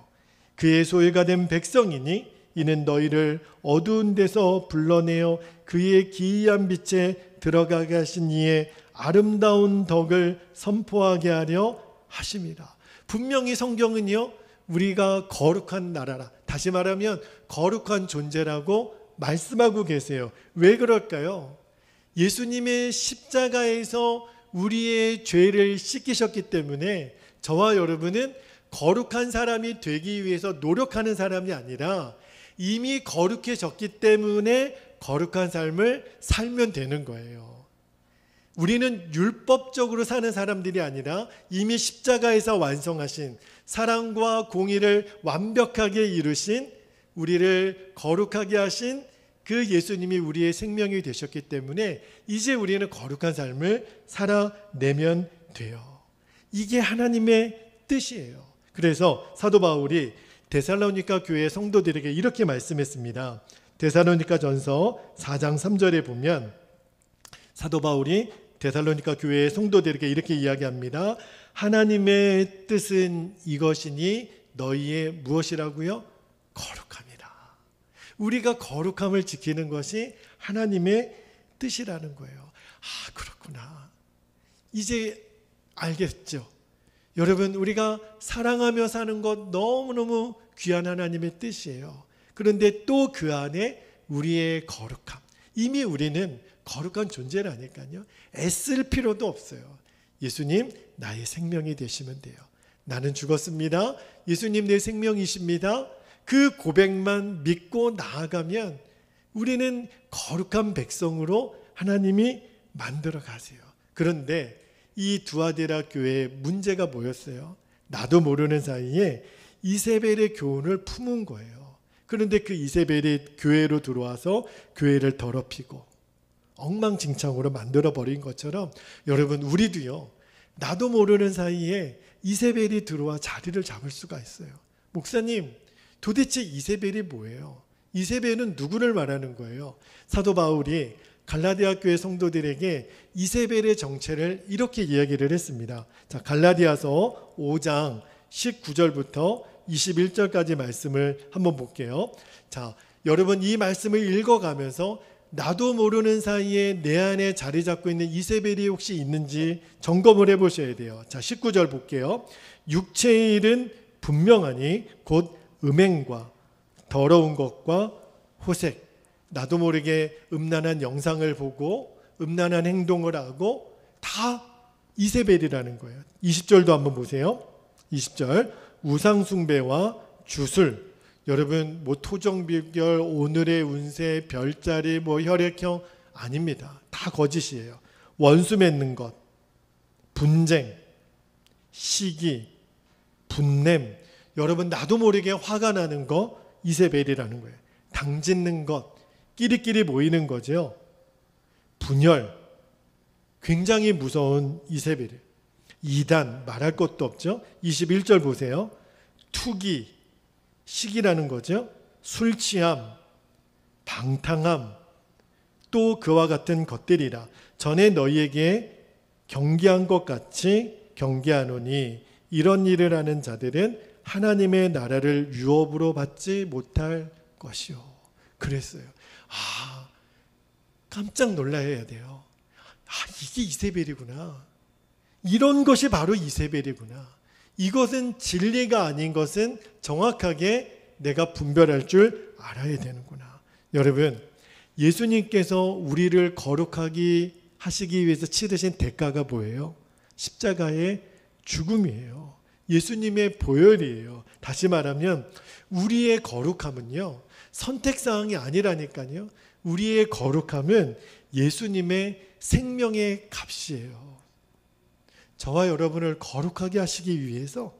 그의 소유가 된 백성이니 이는 너희를 어두운 데서 불러내어 그의 기이한 빛에 들어가게 하신 이의 아름다운 덕을 선포하게 하려 하심이라. 분명히 성경은요, 우리가 거룩한 나라라, 다시 말하면 거룩한 존재라고 말씀하고 계세요. 왜 그럴까요? 예수님의 십자가에서 우리의 죄를 씻기셨기 때문에 저와 여러분은 거룩한 사람이 되기 위해서 노력하는 사람이 아니라 이미 거룩해졌기 때문에 거룩한 삶을 살면 되는 거예요. 우리는 율법적으로 사는 사람들이 아니라 이미 십자가에서 완성하신 사랑과 공의를 완벽하게 이루신, 우리를 거룩하게 하신 그 예수님이 우리의 생명이 되셨기 때문에 이제 우리는 거룩한 삶을 살아내면 돼요. 이게 하나님의 뜻이에요. 그래서 사도 바울이 데살로니가 교회 성도들에게 이렇게 말씀했습니다. 데살로니가 전서 4장 3절에 보면 사도 바울이 데살로니가 교회의 성도들에게 이렇게 이야기합니다. 하나님의 뜻은 이것이니 너희의 무엇이라고요? 거룩함이라. 우리가 거룩함을 지키는 것이 하나님의 뜻이라는 거예요. 아, 그렇구나. 이제 알겠죠? 여러분, 우리가 사랑하며 사는 것 너무너무 귀한 하나님의 뜻이에요. 그런데 또 그 안에 우리의 거룩함, 이미 우리는 거룩한 존재라니까요. 애쓸 필요도 없어요. 예수님, 나의 생명이 되시면 돼요. 나는 죽었습니다. 예수님 내 생명이십니다. 그 고백만 믿고 나아가면 우리는 거룩한 백성으로 하나님이 만들어 가세요. 그런데 이 두아디라 교회의 문제가 뭐였어요? 나도 모르는 사이에 이세벨의 교훈을 품은 거예요. 그런데 그 이세벨이 교회로 들어와서 교회를 더럽히고 엉망진창으로 만들어버린 것처럼 여러분, 우리도요, 나도 모르는 사이에 이세벨이 들어와 자리를 잡을 수가 있어요. 목사님, 도대체 이세벨이 뭐예요? 이세벨은 누구를 말하는 거예요? 사도 바울이 갈라디아 교회 성도들에게 이세벨의 정체를 이렇게 이야기를 했습니다. 자, 갈라디아서 5장 19절부터 21절까지 말씀을 한번 볼게요. 자, 여러분, 이 말씀을 읽어가면서 나도 모르는 사이에 내 안에 자리 잡고 있는 이세벨이 혹시 있는지 점검을 해보셔야 돼요. 자, 19절 볼게요. 육체의 일은 분명하니 곧 음행과 더러운 것과 호색, 나도 모르게 음란한 영상을 보고 음란한 행동을 하고 다 이세벨이라는 거예요. 20절도 한번 보세요. 20절, 우상숭배와 주술, 여러분, 뭐 토정비결, 오늘의 운세, 별자리, 뭐 혈액형 아닙니다. 다 거짓이에요. 원수 맺는 것, 분쟁, 시기, 분냄, 여러분, 나도 모르게 화가 나는 거 이세벨이라는 거예요. 당짓는 것, 끼리끼리 모이는 거죠. 분열, 굉장히 무서운 이세벨이에요. 이단, 말할 것도 없죠. 21절 보세요. 투기, 시기라는 거죠. 술 취함, 방탕함, 또 그와 같은 것들이라. 전에 너희에게 경계한 것 같이 경계하노니 이런 일을 하는 자들은 하나님의 나라를 유업으로 받지 못할 것이요. 그랬어요. 아, 깜짝 놀라야 돼요. 아, 이게 이세벨이구나. 이런 것이 바로 이세벨이구나. 이것은 진리가 아닌 것은 정확하게 내가 분별할 줄 알아야 되는구나. 여러분, 예수님께서 우리를 거룩하게 하시기 위해서 치르신 대가가 뭐예요? 십자가의 죽음이에요. 예수님의 보혈이에요. 다시 말하면 우리의 거룩함은요, 선택사항이 아니라니까요. 우리의 거룩함은 예수님의 생명의 값이에요. 저와 여러분을 거룩하게 하시기 위해서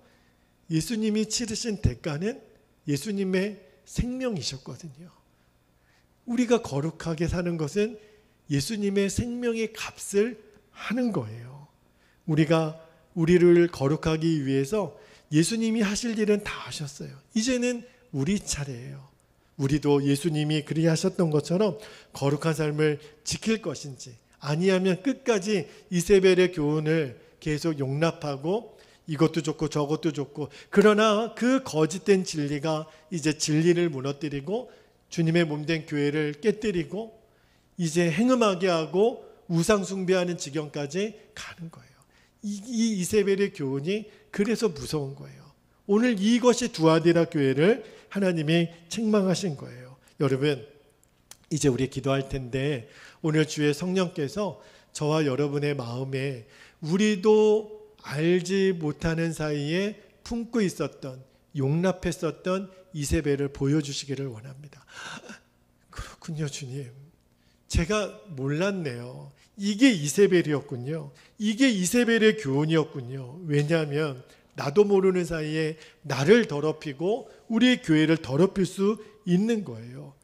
예수님이 치르신 대가는 예수님의 생명이셨거든요. 우리가 거룩하게 사는 것은 예수님의 생명의 값을 하는 거예요. 우리가 우리를 거룩하기 위해서 예수님이 하실 일은 다 하셨어요. 이제는 우리 차례예요. 우리도 예수님이 그리하셨던 것처럼 거룩한 삶을 지킬 것인지, 아니하면 끝까지 이세벨의 교훈을 계속 용납하고 이것도 좋고 저것도 좋고, 그러나 그 거짓된 진리가 이제 진리를 무너뜨리고 주님의 몸된 교회를 깨뜨리고 이제 행음하게 하고 우상 숭배하는 지경까지 가는 거예요. 이 이세벨의 교훈이 그래서 무서운 거예요. 오늘 이것이 두아디라 교회를 하나님이 책망하신 거예요. 여러분, 이제 우리 기도할 텐데 오늘 주의 성령께서 저와 여러분의 마음에 우리도 알지 못하는 사이에 품고 있었던, 용납했었던 이세벨을 보여주시기를 원합니다. 그렇군요, 주님. 제가 몰랐네요. 이게 이세벨이었군요. 이게 이세벨의 교훈이었군요. 왜냐하면 나도 모르는 사이에 나를 더럽히고 우리 교회를 더럽힐 수 있는 거예요.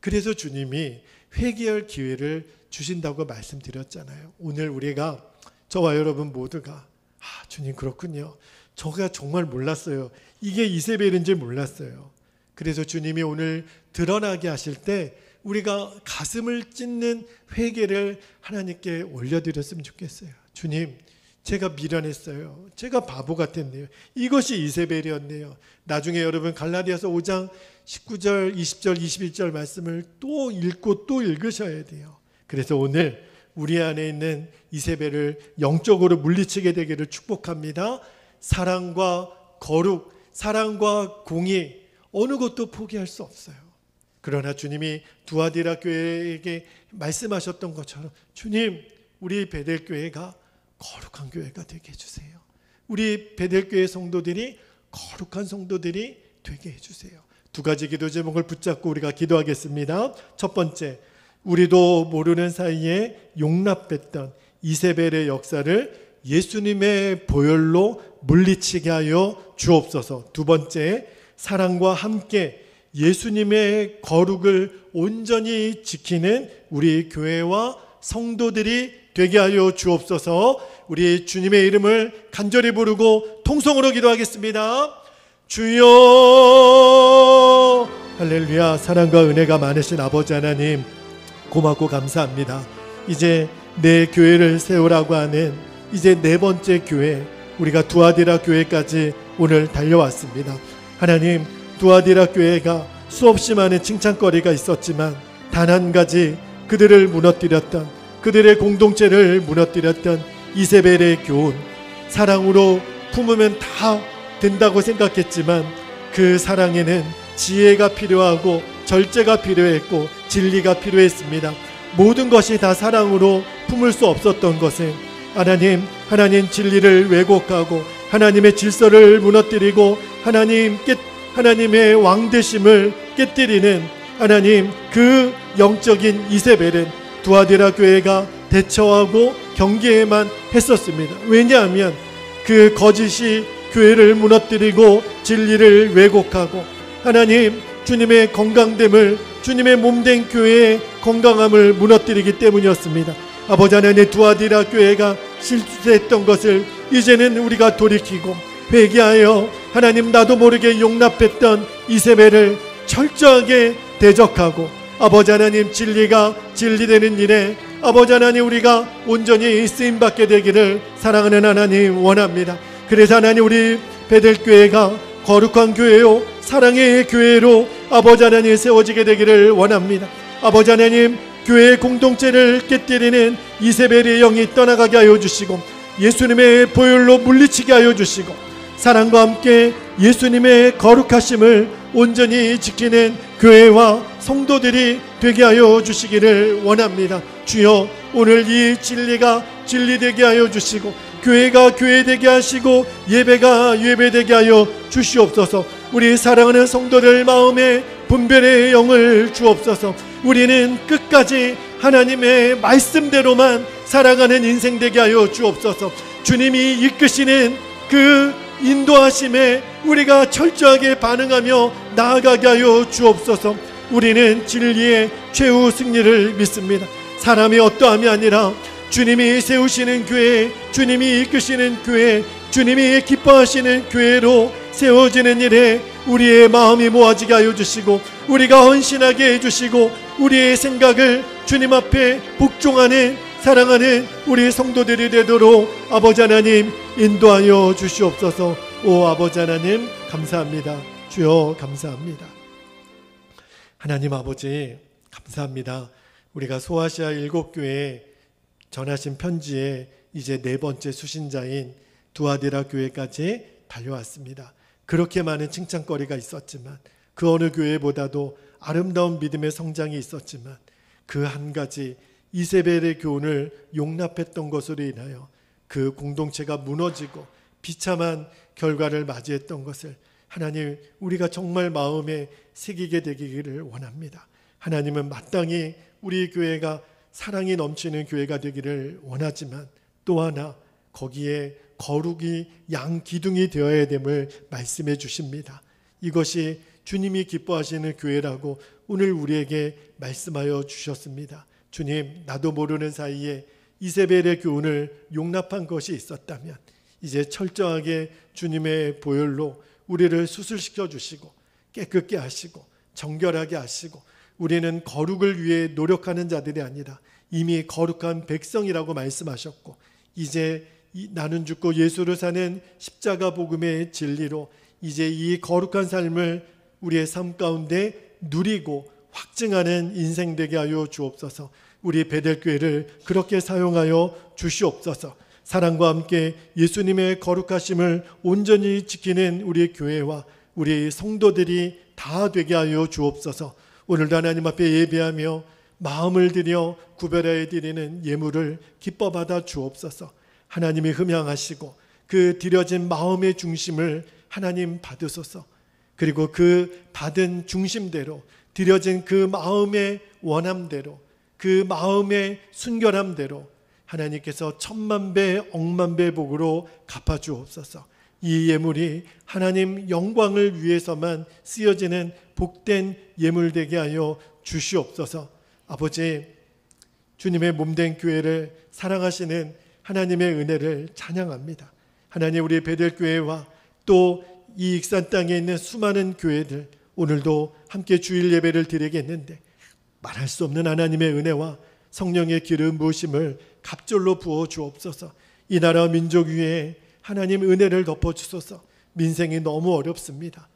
그래서 주님이 회개할 기회를 주신다고 말씀드렸잖아요. 오늘 우리가, 저와 여러분 모두가 주님 그렇군요, 저가 정말 몰랐어요, 이게 이세벨인지 몰랐어요. 그래서 주님이 오늘 드러나게 하실 때 우리가 가슴을 찢는 회개를 하나님께 올려드렸으면 좋겠어요. 주님, 제가 미련했어요. 제가 바보 같았네요. 이것이 이세벨이었네요. 나중에 여러분 갈라디아서 5장 19절, 20절, 21절 말씀을 또 읽고 또 읽으셔야 돼요. 그래서 오늘 우리 안에 있는 이세벨을 영적으로 물리치게 되기를 축복합니다. 사랑과 거룩, 사랑과 공의, 어느 것도 포기할 수 없어요. 그러나 주님이 두아디라 교회에게 말씀하셨던 것처럼, 주님, 우리 베델교회가 거룩한 교회가 되게 해주세요. 우리 베델교회 성도들이 거룩한 성도들이 되게 해주세요. 두 가지 기도 제목을 붙잡고 우리가 기도하겠습니다. 첫 번째, 우리도 모르는 사이에 용납했던 이세벨의 역사를 예수님의 보혈로 물리치게 하여 주옵소서. 두 번째, 사랑과 함께 예수님의 거룩을 온전히 지키는 우리 교회와 성도들이 되게 하여 주옵소서. 우리 주님의 이름을 간절히 부르고 통성으로 기도하겠습니다. 주여, 할렐루야. 사랑과 은혜가 많으신 아버지 하나님, 고맙고 감사합니다. 이제 내 교회를 세우라고 하는 이제 네 번째 교회, 우리가 두아디라 교회까지 오늘 달려왔습니다. 하나님, 두아디라 교회가 수없이 많은 칭찬거리가 있었지만 단 한 가지, 그들을 무너뜨렸던, 그들의 공동체를 무너뜨렸던 이세벨의 교훈, 사랑으로 품으면 다 된다고 생각했지만 그 사랑에는 지혜가 필요하고 절제가 필요했고 진리가 필요했습니다. 모든 것이 다 사랑으로 품을 수 없었던 것은 하나님 진리를 왜곡하고 하나님의 질서를 무너뜨리고 하나님의 왕되심을 깨뜨리는 하나님, 그 영적인 이세벨은 두아디라 교회가 대처하고 경계에만 했었습니다. 왜냐하면 그 거짓이 교회를 무너뜨리고 진리를 왜곡하고 하나님, 주님의 건강됨을, 주님의 몸된 교회의 건강함을 무너뜨리기 때문이었습니다. 아버지 하나님, 두아디라 교회가 실수했던 것을 이제는 우리가 돌이키고 회개하여 하나님, 나도 모르게 용납했던 이세벨을 철저하게 대적하고 아버지 하나님, 진리가 진리되는 일에 아버지 하나님, 우리가 온전히 쓰임받게 되기를 사랑하는 하나님 원합니다. 그래서 하나님, 우리 베델교회가 거룩한 교회요 사랑의 교회로 아버지 하나님 세워지게 되기를 원합니다. 아버지 하나님, 교회의 공동체를 깨뜨리는 이세벨의 영이 떠나가게 하여 주시고 예수님의 보혈로 물리치게 하여 주시고 사랑과 함께 예수님의 거룩하심을 온전히 지키는 교회와 성도들이 되게 하여 주시기를 원합니다. 주여, 오늘 이 진리가 진리되게 하여 주시고 교회가 교회되게 하시고 예배가 예배되게 하여 주시옵소서. 우리 사랑하는 성도들 마음에 분별의 영을 주옵소서. 우리는 끝까지 하나님의 말씀대로만 살아가는 인생 되게 하여 주옵소서. 주님이 이끄시는 그 인도하심에 우리가 철저하게 반응하며 나아가게 하여 주옵소서. 우리는 진리의 최후 승리를 믿습니다. 사람이 어떠함이 아니라 주님이 세우시는 교회, 주님이 이끄시는 교회, 주님이 기뻐하시는 교회로 세워지는 일에 우리의 마음이 모아지게 하여 주시고 우리가 헌신하게 해주시고 우리의 생각을 주님 앞에 복종하는, 사랑하는 우리 성도들이 되도록 아버지 하나님 인도하여 주시옵소서. 오 아버지 하나님 감사합니다. 주여 감사합니다. 하나님 아버지 감사합니다. 우리가 소아시아 7교회에 전하신 편지에 이제 네 번째 수신자인 두아디라 교회까지 달려왔습니다. 그렇게 많은 칭찬거리가 있었지만 그 어느 교회보다도 아름다운 믿음의 성장이 있었지만 그 한 가지 이세벨의 교훈을 용납했던 것으로 인하여 그 공동체가 무너지고 비참한 결과를 맞이했던 것을 하나님, 우리가 정말 마음에 새기게 되기를 원합니다. 하나님은 마땅히 우리 교회가 사랑이 넘치는 교회가 되기를 원하지만 또 하나 거기에 거룩이 양기둥이 되어야 됨을 말씀해 주십니다. 이것이 주님이 기뻐하시는 교회라고 오늘 우리에게 말씀하여 주셨습니다. 주님, 나도 모르는 사이에 이세벨의 교훈을 용납한 것이 있었다면 이제 철저하게 주님의 보혈로 우리를 수술시켜 주시고 깨끗게 하시고 정결하게 하시고, 우리는 거룩을 위해 노력하는 자들이 아니라 이미 거룩한 백성이라고 말씀하셨고, 이제 나는 죽고 예수를 사는 십자가 복음의 진리로 이제 이 거룩한 삶을 우리의 삶 가운데 누리고 확증하는 인생 되게 하여 주옵소서. 우리 베델교회를 그렇게 사용하여 주시옵소서. 사랑과 함께 예수님의 거룩하심을 온전히 지키는 우리 교회와 우리 성도들이 다 되게 하여 주옵소서. 오늘도 하나님 앞에 예배하며 마음을 들여 구별하여 드리는 예물을 기뻐 받아 주옵소서. 하나님이 흠양하시고 그 드려진 마음의 중심을 하나님 받으소서. 그리고 그 받은 중심대로 드려진 그 마음의 원함대로 그 마음의 순결함대로 하나님께서 천만배 억만배 복으로 갚아주옵소서. 이 예물이 하나님 영광을 위해서만 쓰여지는 복된 예물 되게 하여 주시옵소서. 아버지, 주님의 몸된 교회를 사랑하시는 하나님의 은혜를 찬양합니다. 하나님, 우리 베델교회와 또 이 익산 땅에 있는 수많은 교회들, 오늘도 함께 주일 예배를 드리겠는데 말할 수 없는 하나님의 은혜와 성령의 기름 부으심을 갑절로 부어 주옵소서. 이 나라 민족 위에 하나님 은혜를 덮어주소서. 민생이 너무 어렵습니다.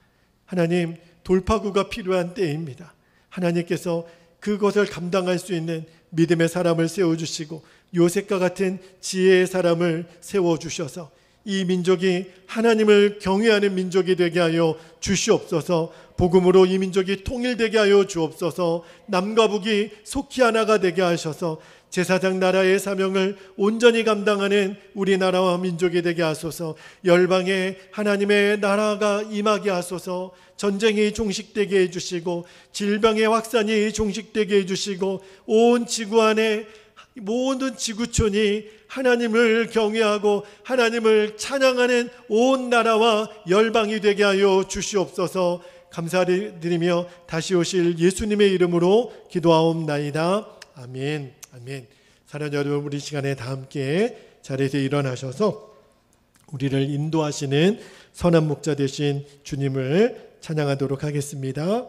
하나님, 돌파구가 필요한 때입니다. 하나님께서 그것을 감당할 수 있는 믿음의 사람을 세워주시고 요셉과 같은 지혜의 사람을 세워주셔서 이 민족이 하나님을 경외하는 민족이 되게 하여 주시옵소서. 복음으로 이 민족이 통일되게 하여 주옵소서. 남과 북이 속히 하나가 되게 하셔서 제사장 나라의 사명을 온전히 감당하는 우리나라와 민족이 되게 하소서. 열방에 하나님의 나라가 임하게 하소서. 전쟁이 종식되게 해주시고 질병의 확산이 종식되게 해주시고 온 지구 안에 모든 지구촌이 하나님을 경외하고 하나님을 찬양하는 온 나라와 열방이 되게 하여 주시옵소서. 감사드리며 다시 오실 예수님의 이름으로 기도하옵나이다. 아멘. 아멘. 사랑하는 여러분, 우리 시간에 다 함께 자리에서 일어나셔서 우리를 인도하시는 선한 목자 되신 주님을 찬양하도록 하겠습니다.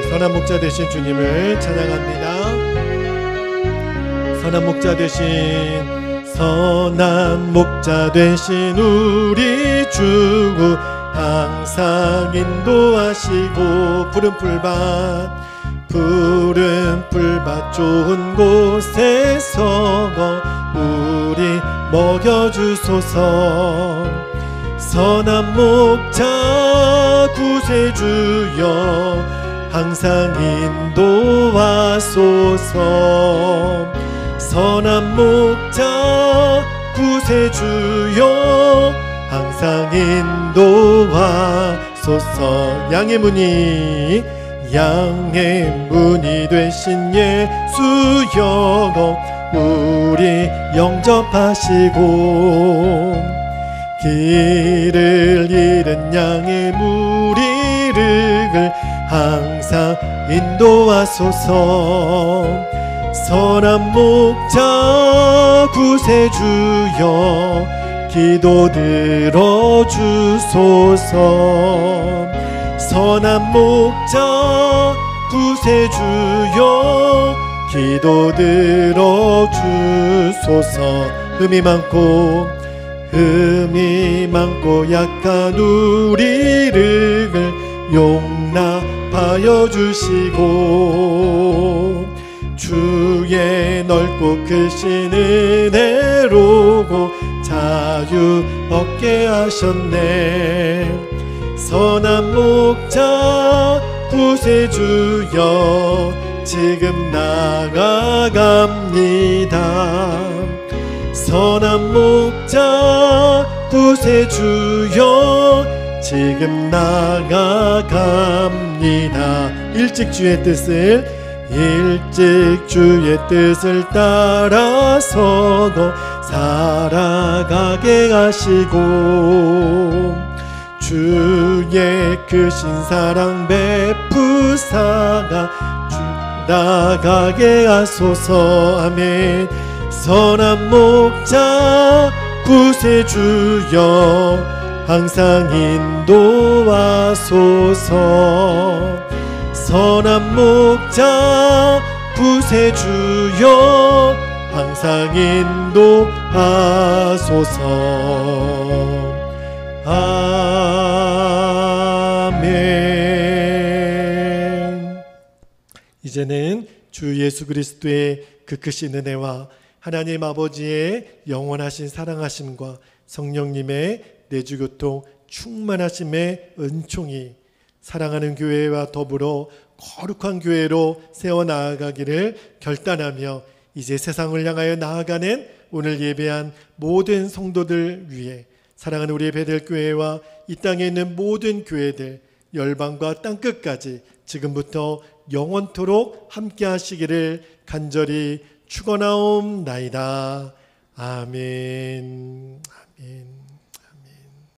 선한 목자 되신 주님을 찬양합니다. 선한 목자 되신 우리 주 항상 인도하시고 푸른 풀밭 좋은 곳에서 우리 먹여주소서. 선한 목자 구세주여 항상 인도하소서. 선한 목자 구세주여 항상 인도하소서. 양의 문이 되신 예수여 우리 영접하시고 길을 잃은 양의 무리를 항상 인도하소서. 선한 목자 구세주여 기도 들어주소서. 선한 목자 구세주여 기도 들어주소서. 흠이 많고 약한 우리를 용납하여 주시고 주의 넓고 크신 은혜로 자유 얻게 하셨네. 선한 목자 구세주여 지금 나아갑니다. 선한 목자 구세주여 지금 나아갑니다. 일찍 주의 뜻을 따라서 살아가게 하시고 주의 크신 사랑 베푸사가 나가게 하소서. 아멘. 선한 목자 구세주여 항상 인도하소서. 선한 목자 구세주여 항상 인도하소서. 아멘. 이제는 주 예수 그리스도의 그 크신 은혜와 하나님 아버지의 영원하신 사랑하심과 성령님의 내주교통 충만하심의 은총이 사랑하는 교회와 더불어 거룩한 교회로 세워나가기를 결단하며 이제 세상을 향하여 나아가는 오늘 예배한 모든 성도들 위해 사랑하는 우리의 베델교회와 이 땅에 있는 모든 교회들 열방과 땅끝까지 지금부터 영원토록 함께 하시기를 간절히 축원하옵나이다. 아멘. 아멘.